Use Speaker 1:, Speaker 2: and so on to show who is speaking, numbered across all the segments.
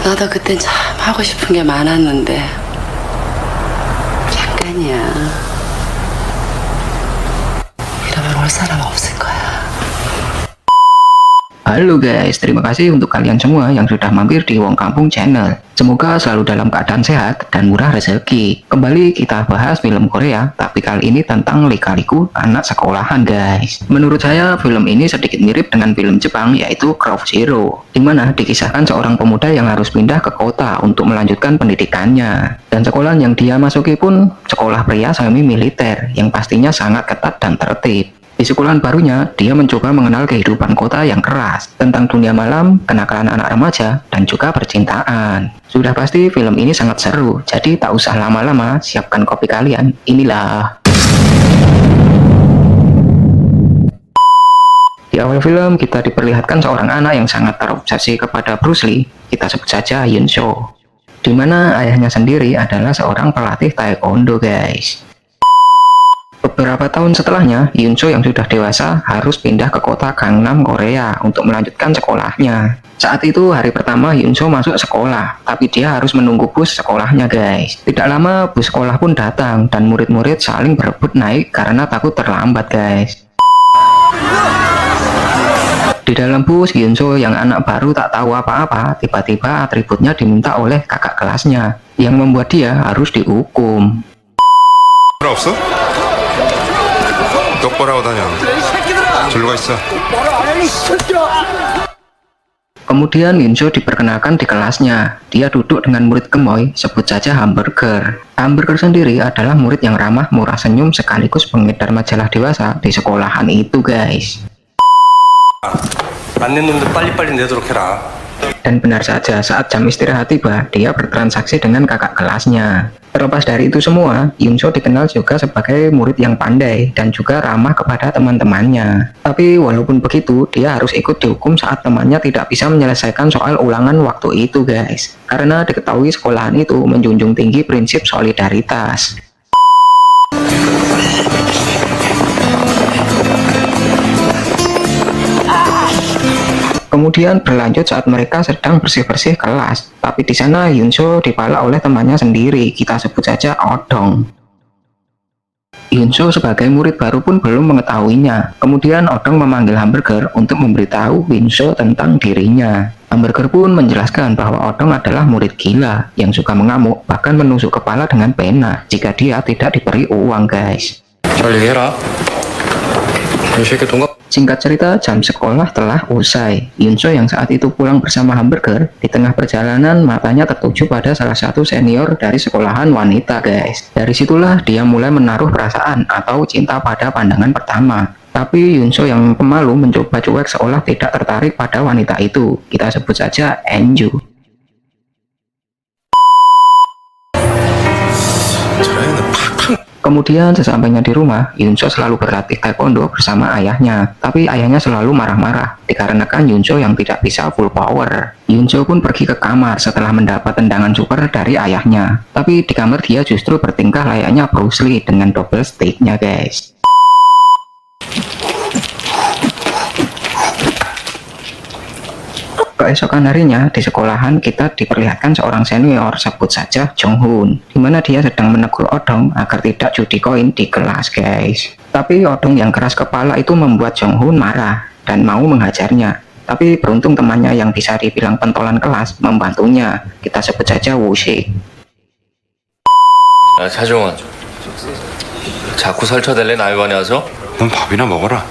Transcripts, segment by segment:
Speaker 1: 나도 그땐 참 하고 싶은 게 많았는데 잠깐이야. 이러면 올 사람 없을 거야.
Speaker 2: Halo guys, terima kasih untuk kalian semua yang sudah mampir di Wong Kampung Channel. Semoga selalu dalam keadaan sehat dan murah rezeki. Kembali kita bahas film Korea, tapi kali ini tentang Lika-Liku Anak Sekolahan guys. Menurut saya film ini sedikit mirip dengan film Jepang yaitu Craft Zero, dimana dikisahkan seorang pemuda yang harus pindah ke kota untuk melanjutkan pendidikannya. Dan sekolah yang dia masuki pun sekolah pria semi militer yang pastinya sangat ketat dan tertib. Di sekolahan barunya, dia mencoba mengenal kehidupan kota yang keras, tentang dunia malam, kenakalan anak remaja, dan juga percintaan. Sudah pasti film ini sangat seru, jadi tak usah lama-lama, siapkan kopi kalian. Inilah. Di awal film, kita diperlihatkan seorang anak yang sangat terobsesi kepada Bruce Lee, kita sebut saja Yun So. Di mana ayahnya sendiri adalah seorang pelatih taekwondo guys. Beberapa tahun setelahnya, Yun So yang sudah dewasa harus pindah ke kota Gangnam, Korea untuk melanjutkan sekolahnya. Saat itu hari pertama Yun So masuk sekolah, tapi dia harus menunggu bus sekolahnya guys. Tidak lama bus sekolah pun datang dan murid-murid saling berebut naik karena takut terlambat guys. Di dalam bus, Yun So yang anak baru tak tahu apa-apa, tiba-tiba atributnya diminta oleh kakak kelasnya, yang membuat dia harus dihukum.
Speaker 3: 없어? 똑바로 하고 다녀. 절로 가 있어.
Speaker 2: Kemudian Yun So diperkenalkan di kelasnya. Dia duduk dengan murid gemoy, sebut saja Hamburger. Hamburger sendiri adalah murid yang ramah, murah senyum, sekaligus pengedar majalah dewasa di sekolahan itu guys.
Speaker 4: 안 낸 놈들 빨리빨리 내도록 해라.
Speaker 2: Dan benar saja, saat jam istirahat tiba, dia bertransaksi dengan kakak kelasnya. Terlepas dari itu semua, Yun So dikenal juga sebagai murid yang pandai dan juga ramah kepada teman-temannya. Tapi walaupun begitu, dia harus ikut dihukum saat temannya tidak bisa menyelesaikan soal ulangan waktu itu guys. Karena diketahui sekolahan itu menjunjung tinggi prinsip solidaritas. Kemudian berlanjut saat mereka sedang bersih-bersih kelas, tapi di sana Yun So dipalak oleh temannya sendiri, kita sebut saja Odong. Yun So sebagai murid baru pun belum mengetahuinya. Kemudian Odong memanggil Hamburger untuk memberitahu Yun So tentang dirinya. Hamburger pun menjelaskan bahwa Odong adalah murid gila yang suka mengamuk, bahkan menusuk kepala dengan pena jika dia tidak diberi uang guys.
Speaker 4: 잘 얘기해라. 이 새끼 동갑.
Speaker 2: Singkat cerita, jam sekolah telah usai. Yun So yang saat itu pulang bersama Hamburger, di tengah perjalanan matanya tertuju pada salah satu senior dari sekolahan wanita guys. Dari situlah dia mulai menaruh perasaan atau cinta pada pandangan pertama. Tapi Yun So yang pemalu mencoba cuek seolah tidak tertarik pada wanita itu. Kita sebut saja Enju. Kemudian sesampainya di rumah, Yun So selalu berlatih taekwondo bersama ayahnya. Tapi ayahnya selalu marah-marah, dikarenakan Yun So yang tidak bisa full power. Yun So pun pergi ke kamar setelah mendapat tendangan super dari ayahnya. Tapi di kamar dia justru bertingkah layaknya Bruce Lee dengan double stick-nya guys. Keesokan harinya di sekolahan kita diperlihatkan seorang senior, sebut saja Jong Hoon, dimana dia sedang menegur Odong agar tidak judi koin di kelas guys. Tapi Odong yang keras kepala itu membuat Jong Hoon marah dan mau menghajarnya. Tapi beruntung temannya yang bisa dibilang pentolan kelas membantunya, kita sebut saja Woo-sik.
Speaker 4: 야, 차종원. 자꾸 설쳐댈래 나이반에 와서?
Speaker 3: 넌 밥이나 먹어라.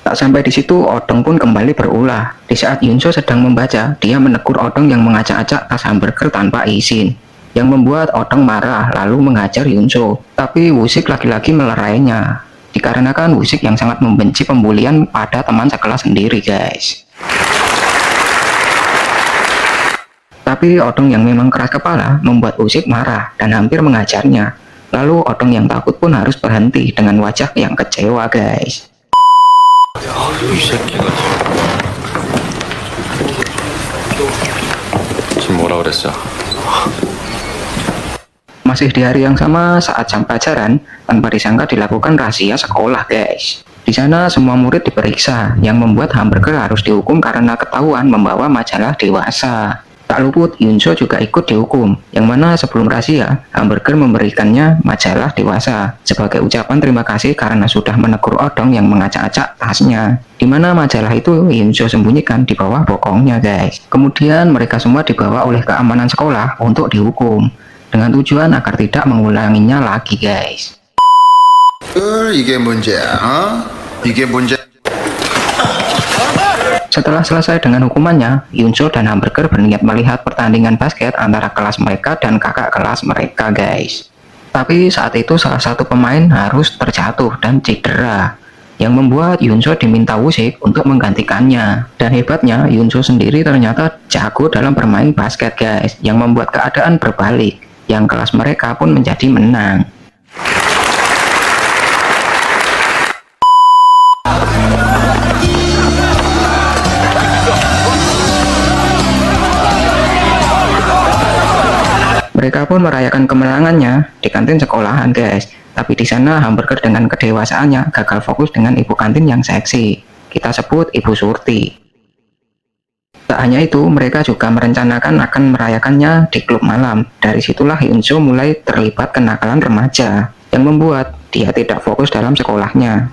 Speaker 2: Tak sampai di situ, Odong pun kembali berulah. Di saat Yun So sedang membaca, dia menegur Odong yang mengacak-acak tas Hamburger tanpa izin, yang membuat Odong marah lalu menghajar Yun So. Tapi Woo-sik lagi-lagi melerainya, dikarenakan Woo-sik yang sangat membenci pembulian pada teman sekelas sendiri guys. Tapi Odong yang memang keras kepala membuat Woo-sik marah dan hampir menghajarnya. Lalu Odong yang takut pun harus berhenti dengan wajah yang kecewa guys.
Speaker 4: 이 새끼가 지금 뭐라 그랬어?
Speaker 2: Masih di hari yang sama, saat jam pelajaran, tanpa disangka dilakukan razia sekolah guys. Di sana semua murid diperiksa, yang membuat Hamburger harus dihukum karena ketahuan membawa majalah dewasa. Tak luput, Yunso juga ikut dihukum, yang mana sebelum razia, Hamburger memberikannya majalah dewasa sebagai ucapan terima kasih karena sudah menegur odong yang mengacak-acak tasnya. Di mana majalah itu Yunso sembunyikan di bawah bokongnya, guys. Kemudian mereka semua dibawa oleh keamanan sekolah untuk dihukum, dengan tujuan agar tidak mengulanginya lagi, guys.
Speaker 5: 이게 문제야, 이게 문제.
Speaker 2: Setelah selesai dengan hukumannya, Yunso dan Hamburger berniat melihat pertandingan basket antara kelas mereka dan kakak kelas mereka, guys. Tapi saat itu salah satu pemain harus terjatuh dan cedera, yang membuat Yunso diminta Wusik untuk menggantikannya. Dan hebatnya, Yunso sendiri ternyata jago dalam bermain basket, guys, yang membuat keadaan berbalik, yang kelas mereka pun menjadi menang. Mereka pun merayakan kemenangannya di kantin sekolahan, guys. Tapi di sana Hamburger dengan kedewasaannya gagal fokus dengan ibu kantin yang seksi. Kita sebut Ibu Surti. Tak hanya itu, mereka juga merencanakan akan merayakannya di klub malam. Dari situlah Yunso mulai terlibat kenakalan remaja, yang membuat dia tidak fokus dalam sekolahnya.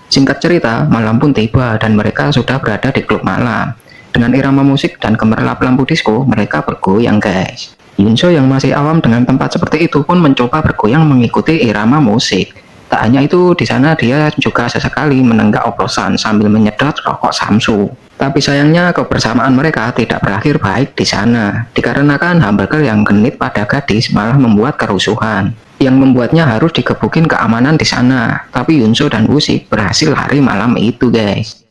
Speaker 2: Singkat cerita, malam pun tiba dan mereka sudah berada di klub malam. Dengan irama musik dan gemerlap lampu disco, mereka bergoyang, guys. Yunso yang masih awam dengan tempat seperti itu pun mencoba bergoyang mengikuti irama musik. Tak hanya itu, di sana dia juga sesekali menenggak oplosan sambil menyedot rokok Samsu. Tapi sayangnya kebersamaan mereka tidak berakhir baik di sana, dikarenakan Hamburger yang genit pada gadis malah membuat kerusuhan, yang membuatnya harus digebukin keamanan di sana. Tapi Yunso dan Wusik berhasil lari malam itu, guys.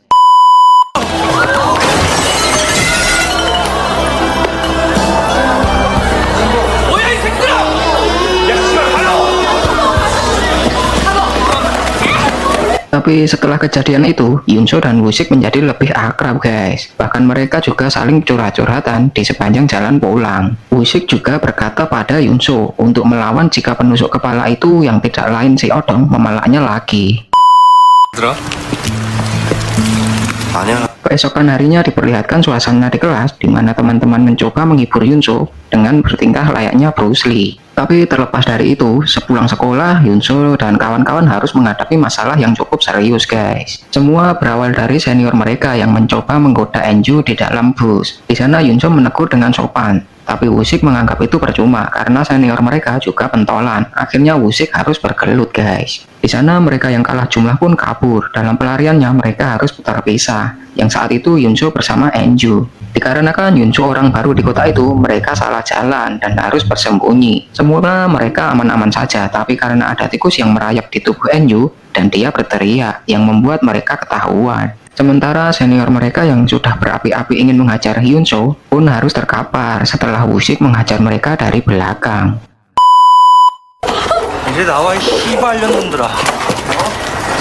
Speaker 2: Tapi setelah kejadian itu, Yunso dan Wusik menjadi lebih akrab, guys. Bahkan mereka juga saling curhat-curhatan di sepanjang jalan pulang. Wusik juga berkata pada Yunso untuk melawan jika penusuk kepala itu yang tidak lain si Odong memelaknya lagi.
Speaker 4: 들어? 아니야.
Speaker 2: Keesokan harinya diperlihatkan suasana di kelas di mana teman-teman mencoba menghibur Yunso dengan bertingkah layaknya Bruce Lee. Tapi terlepas dari itu, sepulang sekolah, Yunso dan kawan-kawan harus menghadapi masalah yang cukup serius, guys. Semua berawal dari senior mereka yang mencoba menggoda Enju di dalam bus. Di sana Yunso menegur dengan sopan, tapi Wusik menganggap itu percuma karena senior mereka juga pentolan. Akhirnya Wusik harus bergelut, guys. Di sana mereka yang kalah jumlah pun kabur. Dalam pelariannya mereka harus putar pisah. Yang saat itu Yunso bersama Enju. Dikarenakan Yunso orang baru di kota itu, mereka salah jalan dan harus bersembunyi. Semula mereka aman-aman saja, tapi karena ada tikus yang merayap di tubuh Enju dan dia berteriak, yang membuat mereka ketahuan. Sementara senior mereka yang sudah berapi-api ingin menghajar Yunso pun harus terkapar setelah Wusik menghajar mereka dari belakang.
Speaker 6: 이제 나와 이 씨발년 놈들아.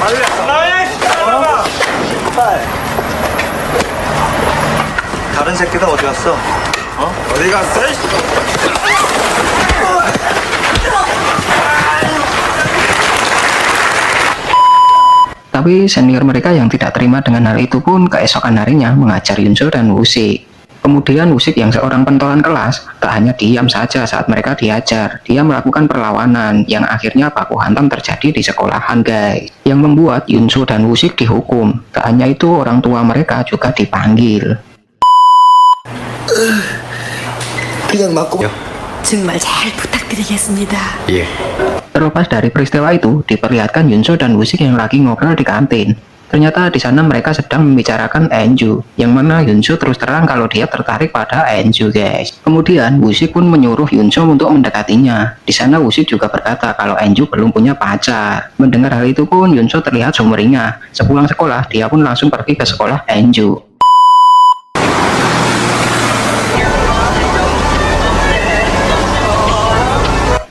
Speaker 6: 빨리 나와 이 씨발놈아. 다른 새끼들 어디 갔어? 어디 갔어?
Speaker 2: Tapi senior mereka yang tidak terima dengan hal itu pun keesokan harinya mengajar Yunso dan Wusik. Kemudian Wusik yang seorang pentolan kelas tak hanya diam saja saat mereka diajar, dia melakukan perlawanan yang akhirnya baku hantam terjadi di sekolahan, guys, yang membuat Yunso dan Wusik dihukum. Tak hanya itu, orang tua mereka juga dipanggil.
Speaker 5: 그냥 맞고.
Speaker 1: 정말 잘 부탁드리겠습니다.
Speaker 4: 예.
Speaker 2: Terlepas dari peristiwa itu, diperlihatkan Yunso dan Wusik yang lagi ngobrol di kantin. Ternyata di sana mereka sedang membicarakan Enju, yang mana Yunso terus terang kalau dia tertarik pada Enju, guys. Kemudian Wusik pun menyuruh Yunso untuk mendekatinya. Di sana Wusik juga berkata kalau Enju belum punya pacar. Mendengar hal itu pun Yunso terlihat sumringah. Sepulang sekolah, dia pun langsung pergi ke sekolah Enju.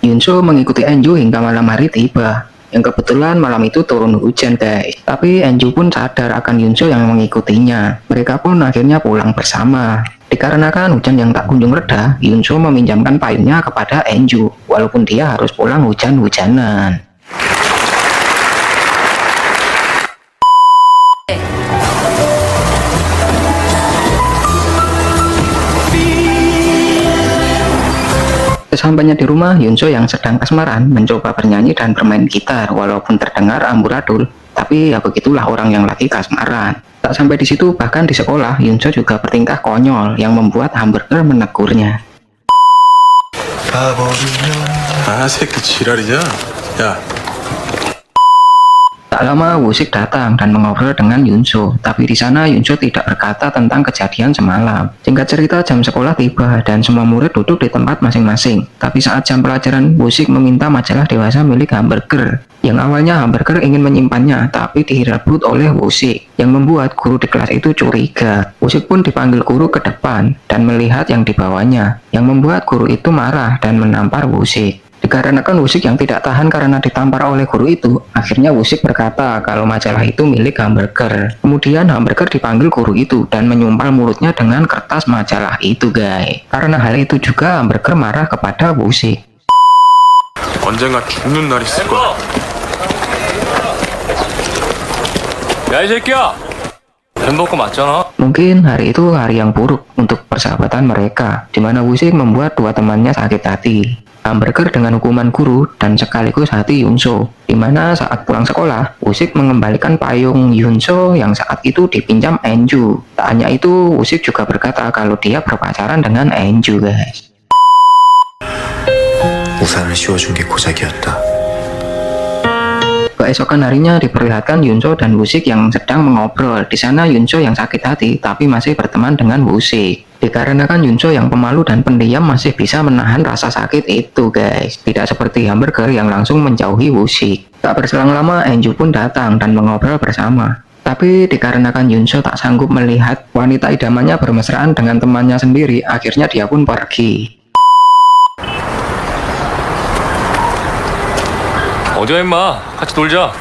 Speaker 2: Yunso mengikuti Enju hingga malam hari tiba. Yang kebetulan malam itu turun hujan, guys. Tapi Enju pun sadar akan Yunso yang mengikutinya. Mereka pun akhirnya pulang bersama. Dikarenakan hujan yang tak kunjung reda, Yunso meminjamkan payungnya kepada Enju, walaupun dia harus pulang hujan-hujanan. Sesampainya di rumah, Yunso yang sedang kasmaran mencoba bernyanyi dan bermain gitar walaupun terdengar amburadul. Tapi ya begitulah orang yang lagi kasmaran. Tak sampai di situ, bahkan di sekolah, Yunso juga bertingkah konyol yang membuat Hamburger menegurnya.
Speaker 7: 아, 새끼 지랄이냐? 야,
Speaker 2: Tak lama Wusik datang dan mengobrol dengan Yunso, tapi di sana Yunso tidak berkata tentang kejadian semalam. Singkat cerita, jam sekolah tiba dan semua murid duduk di tempat masing-masing. Tapi saat jam pelajaran, Wusik meminta majalah dewasa milik Hamburger. Yang awalnya Hamburger ingin menyimpannya, tapi direbut oleh Wusik, yang membuat guru di kelas itu curiga. Wusik pun dipanggil guru ke depan dan melihat yang dibawanya, yang membuat guru itu marah dan menampar Wusik. Dikarenakan Wusik yang tidak tahan karena ditampar oleh guru itu, akhirnya Wusik berkata kalau majalah itu milik Hamburger. Kemudian Hamburger dipanggil guru itu dan menyumpal mulutnya dengan kertas majalah itu, guys. Karena hal itu juga Hamburger marah kepada Wusik.
Speaker 7: 언젠가 죽는 날 있을 거야.
Speaker 4: 야, 이 새끼야! 햄버거 맞잖아.
Speaker 2: Mungkin hari itu hari yang buruk untuk persahabatan mereka, di mana Wusik membuat dua temannya sakit hati. Hamburger dengan hukuman guru dan sekaligus hati Yunso, di mana saat pulang sekolah, Wusik mengembalikan payung Yunso yang saat itu dipinjam Enju. Tak hanya itu, Wusik juga berkata kalau dia berpacaran dengan Enju, guys.
Speaker 5: 우산을 씌워준 게 고작이었다.
Speaker 2: Keesokan harinya diperlihatkan Yunso dan Wusik yang sedang mengobrol. Di sana Yunso yang sakit hati tapi masih berteman dengan Wusik. Dikarenakan Yunso yang pemalu dan pendiam masih bisa menahan rasa sakit itu, guys. Tidak seperti Hamburger yang langsung menjauhi Wusik. Tak berselang lama, Enju pun datang dan mengobrol bersama. Tapi dikarenakan Yunso tak sanggup melihat wanita idamannya bermesraan dengan temannya sendiri, akhirnya dia pun pergi.
Speaker 4: 어디야, 임마. 같이 놀자.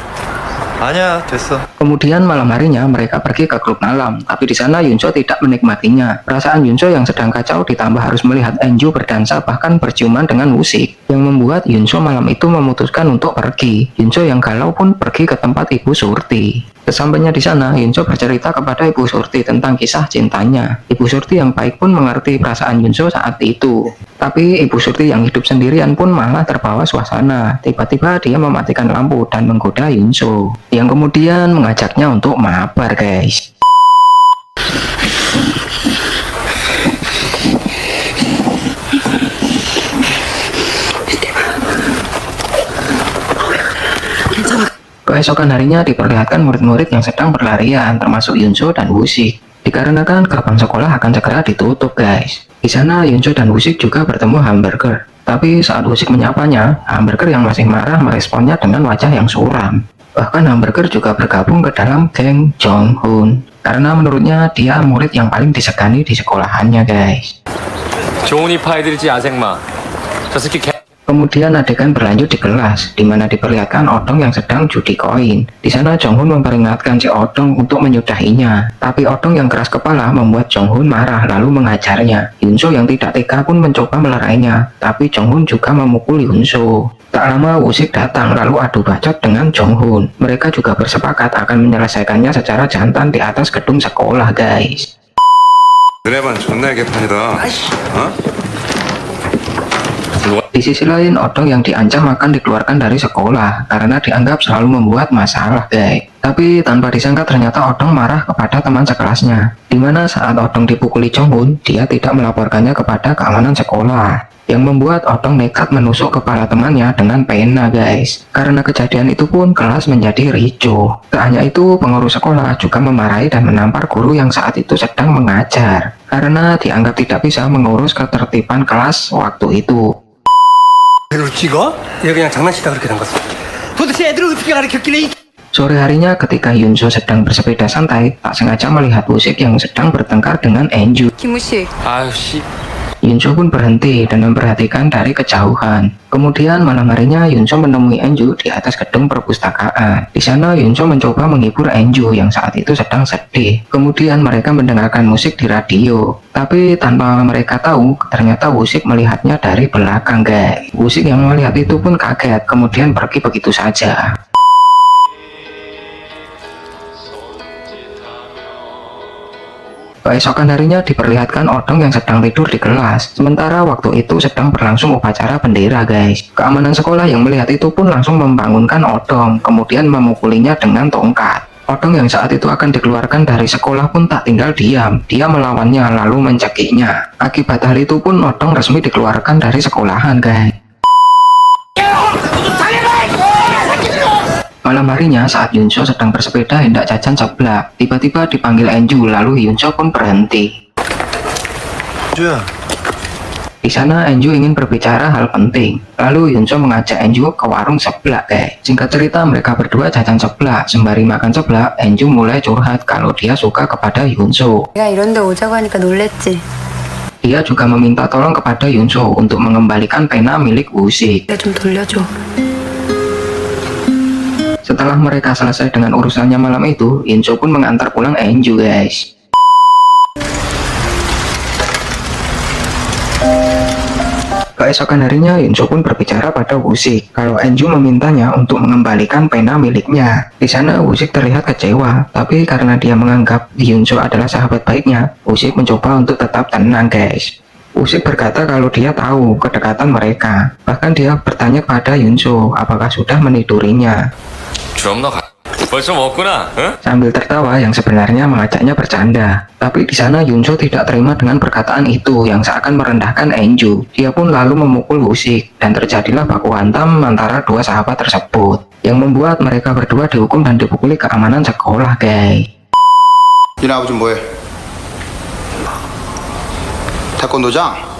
Speaker 6: 아니야, 됐어.
Speaker 2: Kemudian malam harinya mereka pergi ke klub malam, tapi di sana Yunso tidak menikmatinya. Perasaan Yunso yang sedang kacau ditambah harus melihat Enju berdansa bahkan berciuman dengan Wusik, yang membuat Yunso malam itu memutuskan untuk pergi. Yunso yang galau pun pergi ke tempat Ibu Surti. Sesampainya di sana, Yunso bercerita kepada Ibu Surti tentang kisah cintanya. Ibu Surti yang baik pun mengerti perasaan Yunso saat itu. Tapi Ibu Surti yang hidup sendirian pun malah terbawa suasana. Tiba-tiba dia mematikan lampu dan menggoda Yunso, yang kemudian mengajaknya untuk mabar, guys. Keesokan harinya diperlihatkan murid-murid yang sedang berlarian, termasuk Yunso dan Wusik. Dikarenakan gerbang sekolah akan segera ditutup, guys. Di sana Yunso dan Wusik juga bertemu Hamburger. Tapi saat Wusik menyapanya, Hamburger yang masih marah meresponnya dengan wajah yang suram. Bahkan Hamburger juga bergabung ke dalam geng Jong-hun, karena menurutnya dia murid yang paling disegani di sekolahannya, guys.
Speaker 4: 좋으니 파이들이지, 야생마. 저 새끼 개...
Speaker 2: Kemudian adegan berlanjut di kelas, di mana diperlihatkan Odong yang sedang judi koin. Di sana Jong-hun memperingatkan si Odong untuk menyudahinya. Tapi Odong yang keras kepala membuat Jong-hun marah lalu menghajarnya. Yunso yang tidak tega pun mencoba melerainya, tapi Jong-hun juga memukul Yunso. Tak lama Wusik datang lalu adu bacot dengan Jong-hun. Mereka juga bersepakat akan menyelesaikannya secara jantan di atas gedung sekolah, guys.
Speaker 3: 너네 반 존나 개판이다. 어?
Speaker 2: Di sisi lain, Odong yang diancam akan dikeluarkan dari sekolah karena dianggap selalu membuat masalah, guys. Tapi tanpa disangka ternyata Odong marah kepada teman sekelasnya. Dimana saat Odong dipukuli Jong-hun, dia tidak melaporkannya kepada keamanan sekolah, yang membuat Odong nekat menusuk kepala temannya dengan pena, guys. Karena kejadian itu pun kelas menjadi ricuh. Tak hanya itu, pengurus sekolah juga memarahi dan menampar guru yang saat itu sedang mengajar, karena dianggap tidak bisa mengurus ketertiban kelas waktu itu.
Speaker 6: 애들 찍어? 얘 그냥 장난치다 그렇게 된 거지. 도대체 애들을 어떻게 가르쳤길래
Speaker 2: Sore harinya ketika Yunso sedang bersepeda santai, tak sengaja melihat Wusik yang sedang bertengkar dengan Enju.
Speaker 1: 김우식,
Speaker 4: 아유, 씨.
Speaker 2: Yunso pun berhenti dan memperhatikan dari kejauhan. Kemudian malam harinya Yunso menemui Enju di atas gedung perpustakaan. Di sana Yunso mencoba menghibur Enju yang saat itu sedang sedih. Kemudian mereka mendengarkan musik di radio. Tapi tanpa mereka tahu, ternyata Wusik melihatnya dari belakang, guys. Wusik yang melihat itu pun kaget, kemudian pergi begitu saja. Keesokan harinya diperlihatkan Odong yang sedang tidur di kelas. Sementara waktu itu sedang berlangsung upacara bendera guys. Keamanan sekolah yang melihat itu pun langsung membangunkan Odong, kemudian memukulinya dengan tongkat. Odong yang saat itu akan dikeluarkan dari sekolah pun tak tinggal diam. Dia melawannya lalu mencekiknya. Akibat hal itu pun Odong resmi dikeluarkan dari sekolahan guys. Malam harinya saat Yunso sedang bersepeda hendak jajan seblak, tiba-tiba dipanggil Enju, lalu Yunso pun berhenti.
Speaker 5: 주야,
Speaker 2: Di sana Enju ingin berbicara hal penting, lalu Yunso mengajak Enju ke warung seblak guys. Singkat cerita mereka berdua jajan seblak, sembari makan seblak, Enju mulai curhat kalau dia suka kepada Yunso.
Speaker 1: 내가 이런 데 오자고 하니까 놀랬지.
Speaker 2: Dia juga meminta tolong kepada Yunso untuk mengembalikan pena milik Wusik.
Speaker 1: 내가 좀 돌려줘.
Speaker 2: Setelah mereka selesai dengan urusannya malam itu, Yunso pun mengantar pulang Enju guys. Keesokan harinya Yunso pun berbicara pada Wusik kalau Enju memintanya untuk mengembalikan pena miliknya. Di sana Wusik terlihat kecewa, tapi karena dia menganggap Yunso adalah sahabat baiknya, Wusik mencoba untuk tetap tenang guys. Wusik berkata kalau dia tahu kedekatan mereka. Bahkan dia bertanya kepada Yunso apakah sudah menidurinya.
Speaker 4: 그럼 너 벌써 먹구나. 응?
Speaker 2: Sambil tertawa yang sebenarnya mengajaknya bercanda. Tapi di sana Yunso tidak terima dengan perkataan itu yang seakan merendahkan Enju. Dia pun lalu memukul Wusik dan terjadilah baku hantam antara dua sahabat tersebut yang membuat mereka berdua dihukum dan dipukuli keamanan sekolah guys.
Speaker 5: 니네 아버지 뭐해? 태권도장?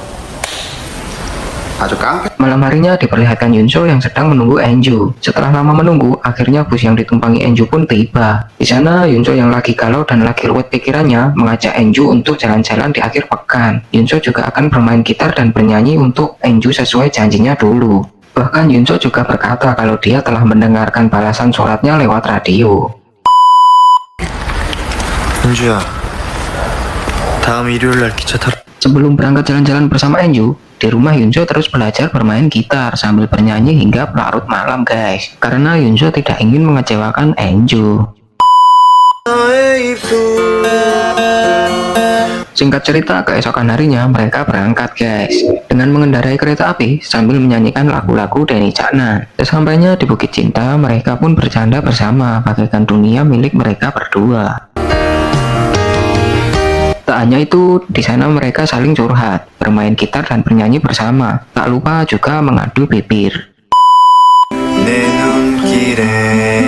Speaker 5: 아주 깡패.
Speaker 2: Malam harinya diperlihatkan Yunso yang sedang menunggu Enju. Setelah lama menunggu, akhirnya bus yang ditumpangi Enju pun tiba. Di sana Yunso yang lagi galau dan lagi ruwet pikirannya mengajak Enju untuk jalan-jalan di akhir pekan. Yunso juga akan bermain gitar dan bernyanyi untuk Enju sesuai janjinya dulu. Bahkan Yunso juga berkata kalau dia telah mendengarkan balasan suratnya lewat radio.
Speaker 5: 은주야, 다음 일요일 날 기차 타러.
Speaker 2: Sebelum berangkat jalan-jalan bersama Enju, di rumah Yunso terus belajar bermain gitar sambil bernyanyi hingga larut malam guys. Karena Yunso tidak ingin mengecewakan Enju. Singkat cerita, keesokan harinya mereka berangkat guys. Dengan mengendarai kereta api sambil menyanyikan lagu-lagu Denny Caknan. Sesampainya di Bukit Cinta, mereka pun bercanda bersama bagaikan dunia milik mereka berdua. Tak hanya itu, di sana mereka saling curhat, bermain gitar dan bernyanyi bersama. Tak lupa juga mengadu bibir.
Speaker 5: 내 눈길에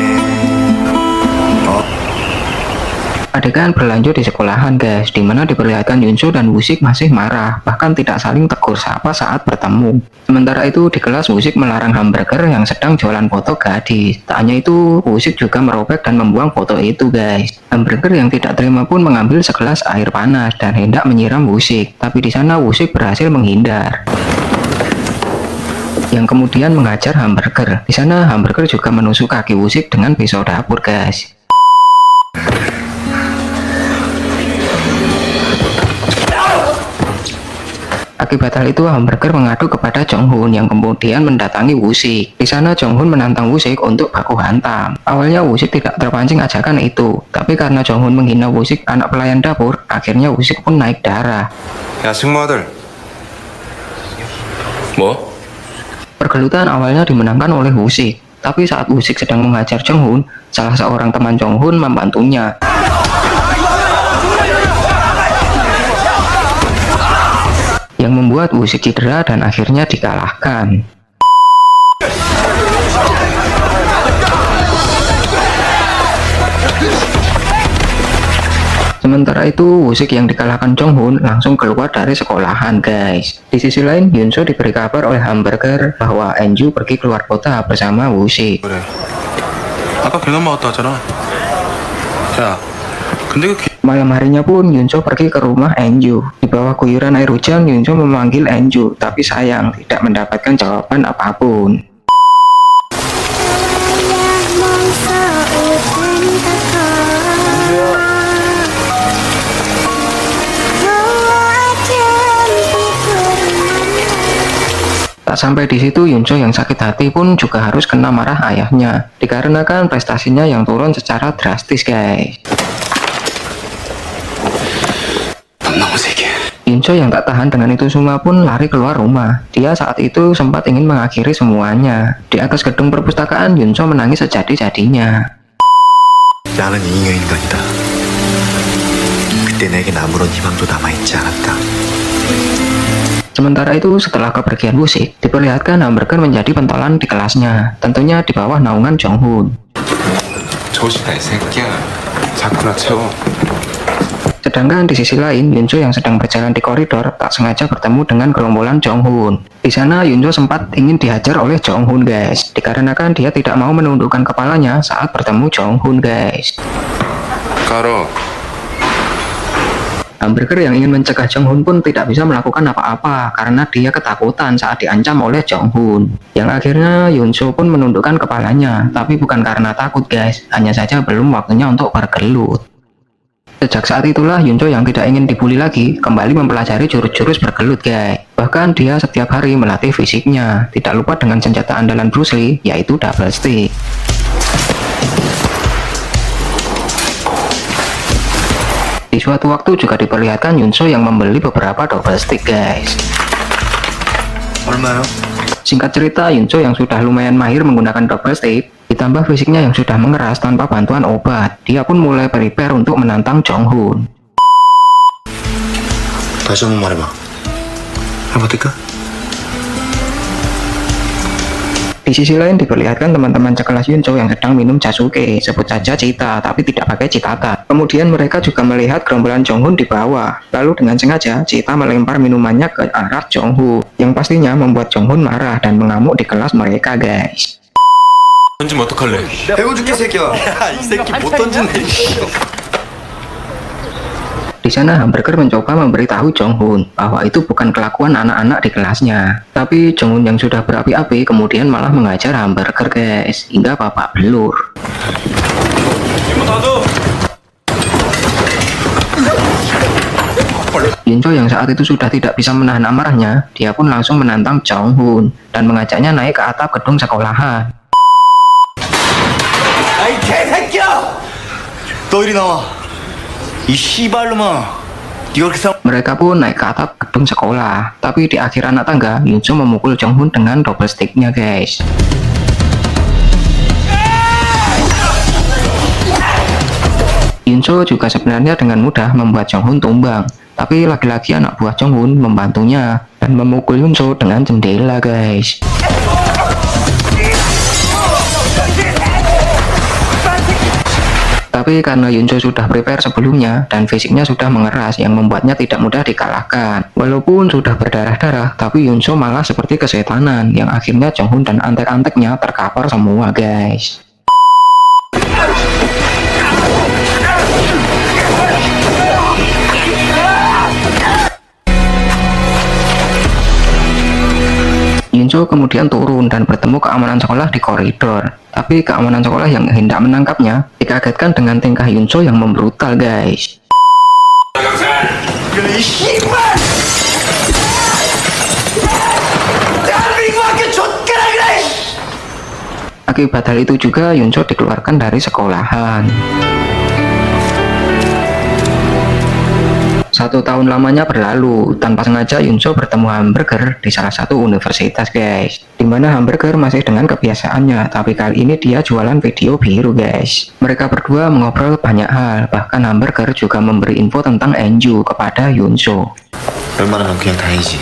Speaker 2: Adegan berlanjut di sekolahan guys, dimana diperlihatkan Yunso dan Wusik masih marah, bahkan tidak saling tegur sapa saat bertemu. Sementara itu di kelas Wusik melarang hamburger yang sedang jualan foto gadis. Tak hanya itu, Wusik juga merobek dan membuang foto itu guys. Hamburger yang tidak terima pun mengambil segelas air panas dan hendak menyiram Wusik, tapi di sana Wusik berhasil menghindar. Yang kemudian mengajar hamburger. Di sana hamburger juga menusuk kaki Wusik dengan pisau dapur guys. Akibat hal itu, hamburger mengadu kepada Jong-hun yang kemudian mendatangi Wusik. Di sana Jong-hun menantang Wusik untuk baku hantam. Awalnya Wusik tidak terpancing ajakan itu, tapi karena Jong-hun menghina Wusik anak pelayan dapur, akhirnya Wusik pun naik darah.
Speaker 3: 야 승모아들
Speaker 4: 뭐?
Speaker 2: Pergelutan awalnya dimenangkan oleh Wusik, tapi saat Wusik sedang menghajar Jong-hun, salah seorang teman Jong-hun membantunya. Yang membuat Wusik cedera dan akhirnya dikalahkan. Sementara itu, Wusik yang dikalahkan Jong-hun langsung keluar dari sekolahan guys. Di sisi lain, Yunso diberi kabar oleh hamburger bahwa Enju pergi keluar kota bersama Wusik.
Speaker 7: 그래. 아까 배낭 맞았다 하잖아. 야, 근데 그
Speaker 2: Malam harinya pun Yunso pergi ke rumah Enju. Di bawah guyuran air hujan, Yunso memanggil Enju, tapi sayang tidak mendapatkan jawaban apapun. Tak sampai di situ, Yunso yang sakit hati pun juga harus kena marah ayahnya, dikarenakan prestasinya yang turun secara drastis guys. Yunso yang tak tahan dengan itu semua pun lari keluar rumah. Dia saat itu sempat ingin mengakhiri semuanya. Di atas gedung perpustakaan, Yunso menangis sejadi-jadinya.
Speaker 5: 나는 잉여인간이다. 그때 내겐 아무런 희망도 남아있지 않았다.
Speaker 2: Sementara itu, setelah kepergian Woo-sik, diperlihatkan hamburger menjadi pentolan di kelasnya, tentunya di bawah naungan Jong-hoon.
Speaker 3: 조심해 이 새끼야. 자꾸나 채워.
Speaker 2: Sedangkan di sisi lain, Yunso yang sedang berjalan di koridor tak sengaja bertemu dengan gerombolan Jong-hoon. Di sana, Yunso sempat ingin dihajar oleh Jong-hoon, guys, dikarenakan dia tidak mau menundukkan kepalanya saat bertemu Jong-hoon, guys.
Speaker 3: 깔어.
Speaker 2: Hamburger yang ingin mencegah Jong-hoon pun tidak bisa melakukan apa-apa karena dia ketakutan saat diancam oleh Jong-hoon. Yang akhirnya Yunso pun menundukkan kepalanya, tapi bukan karena takut, guys, hanya saja belum waktunya untuk bergelut. Sejak saat itulah Yunso yang tidak ingin dibully lagi kembali mempelajari jurus-jurus bergelut, guys. Bahkan dia setiap hari melatih fisiknya, tidak lupa dengan senjata andalan Bruce Lee, yaitu double stick. Di suatu waktu juga diperlihatkan Yunso yang membeli beberapa double stick, guys.
Speaker 5: 얼마요?
Speaker 2: Singkat cerita, Yunso yang sudah lumayan mahir menggunakan double stick, ditambah fisiknya yang sudah mengeras tanpa bantuan obat, dia pun mulai prepare untuk menantang Jong-hoon.
Speaker 5: 다시 한번 말해봐. 한번 뜰까?
Speaker 2: Di sisi lain diperlihatkan teman-teman sekelas Yunso yang sedang minum Jasuke, sebut saja Cita, tapi tidak pakai Citata. Kemudian mereka juga melihat gerombolan Jong-hoon di bawah. Lalu dengan sengaja Cita melempar minumannya ke arah Jong-hoon, yang pastinya membuat Jong-hoon marah dan mengamuk di kelas mereka, guys.
Speaker 3: 던지면 어떡할래?
Speaker 5: 배워줄게 새끼야. 이 새끼 못 던지네.
Speaker 2: Di sana Hamburger mencoba memberitahu Jong-hoon bahwa itu bukan kelakuan anak-anak di kelasnya. Tapi Jong-hoon yang sudah berapi-api kemudian malah mengajar Hamburger, guys, hingga babak belur. Yunso yang saat itu sudah tidak bisa menahan amarahnya, dia pun langsung menantang Jong-hoon dan mengajaknya naik ke atap gedung sekolahan.
Speaker 5: 아이 개새끼야! 너 이리 나와. 이 씨발놈아. 네가 그렇게
Speaker 2: Mereka pun naik ke atap gedung sekolah, tapi di akhir anak tangga, Yunso memukul Jong-hoon dengan double sticknya, guys. Yunso juga sebenarnya dengan mudah membuat Jong-hoon tumbang, tapi lagi-lagi anak buah Jong-hoon membantunya dan memukul Yunso dengan jendela, guys. Tapi karena Yunso sudah prepare sebelumnya dan fisiknya sudah mengeras yang membuatnya tidak mudah dikalahkan. Walaupun sudah berdarah-darah, tapi Yunso malah seperti kesetanan yang akhirnya Jong-hoon dan antek-anteknya terkapar semua, guys. Yunso kemudian turun dan bertemu keamanan sekolah di koridor. Tapi keamanan sekolah yang hendak menangkapnya dikagetkan dengan tingkah Yunso yang membrutal, guys. Akibat hal itu juga Yunso dikeluarkan dari sekolahan. 1 tahun lamanya berlalu, tanpa sengaja Yunso bertemu Hamburger di salah satu universitas, guys. Dimana Hamburger masih dengan kebiasaannya, tapi kali ini dia jualan video biru, guys. Mereka berdua mengobrol banyak hal, bahkan Hamburger juga memberi info tentang Enju kepada Yunso.
Speaker 5: 웬만하면 그냥 다니지.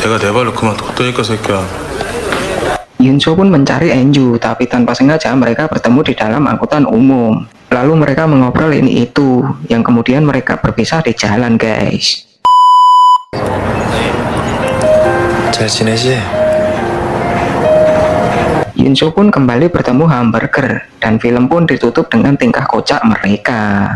Speaker 7: 내가 내 발로 그만 뒀다니까 새끼야.
Speaker 2: Yunso pun mencari Enju, tapi tanpa sengaja mereka bertemu di dalam angkutan umum. Lalu mereka mengobrol ini itu, yang kemudian mereka berpisah di jalan, guys.
Speaker 5: 잘 지내지?
Speaker 2: Yunso pun kembali bertemu Hamburger, dan film pun ditutup dengan tingkah kocak mereka.